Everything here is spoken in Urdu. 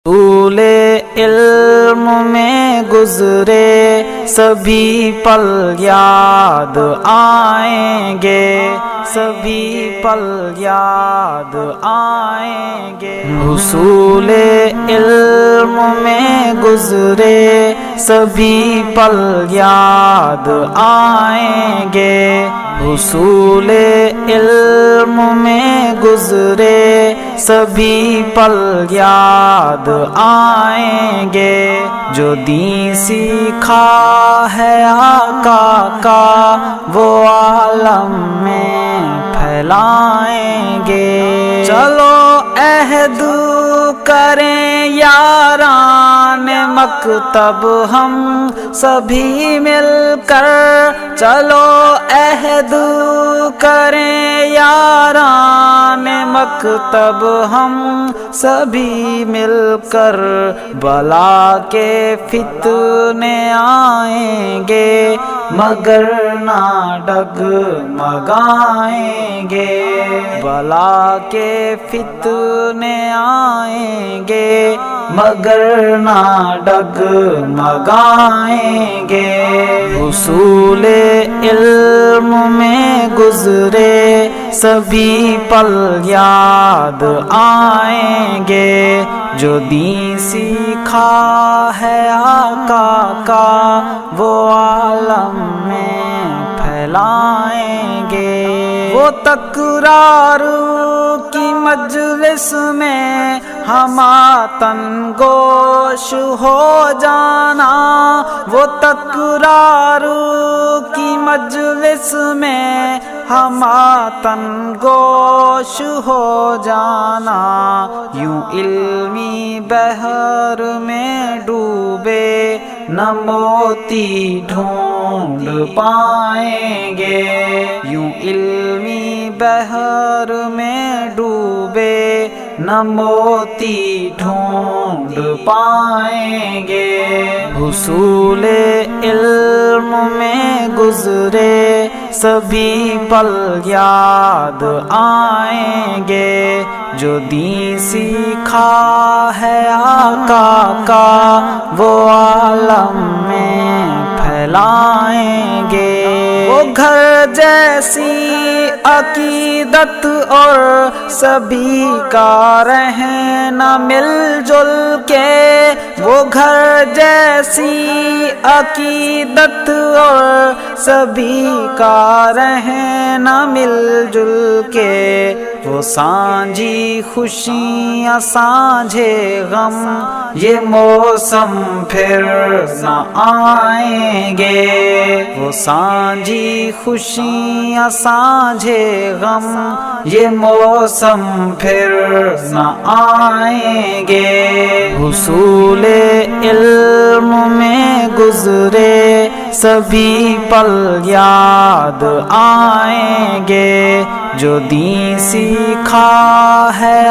طول علم میں گزرے سبھی پل یاد آئیں گے، سبھی پل یاد آئیں گے۔ حصول علم میں گزرے سبھی پل یاد آئیں گے، حصول علم میں گزرے سبھی پل یاد آئیں گے۔ جو دین سیکھا ہے آقا کا وہ عالم میں پھیلائیں گے۔ چلو عہد کریں یاران مکتب ہم سبھی مل کر، چلو عہد کریں یاران مکتب ہم سبھی مل کر، بلا کے فتنے آئیں گے مگر نہ ڈگمگائیں گے، بلا کے فتنے آئیں گے مگر نہ ڈگمگائیں گے۔ حصول علم میں گزرے سبھی پل یاد آئیں گے، جو دین سیکھا ہے آقا کا وہ عالم میں پھیلائیں گے۔ وہ تکرار کی مجلس میں ہماتن گوش ہو جانا، وہ تکرار کی مجلس میں ہماتن گوش ہو جانا، یوں علمی بحر میں ڈوبے نہ موتی ڈھونڈ پائیں گے، یوں علمی بحر میں ڈوبے نہ موتی ڈھونڈ پائیں گے۔ حصول علم میں گزرے سبھی پل یاد آئیں گے، جو دین سیکھا ہے آقا کا وہ عالم میں پھیلائیں گے۔ وہ گھر جیسی عقیدت اور سبھی کا رہنا مل جل کے، وہ گھر جیسی عقیدت اور سبھی کا رہنا مل جل کے، وہ سانجھی خوشیاں سانجھے غم یہ موسم پھر نہ آئیں گے، وہ سانجھی خوشیاں سانجھے غم یہ موسم پھر نہ آئیں گے۔ حصول علم میں گزرے سبھی پل یاد آئیں گے، جو دین سیکھا ہے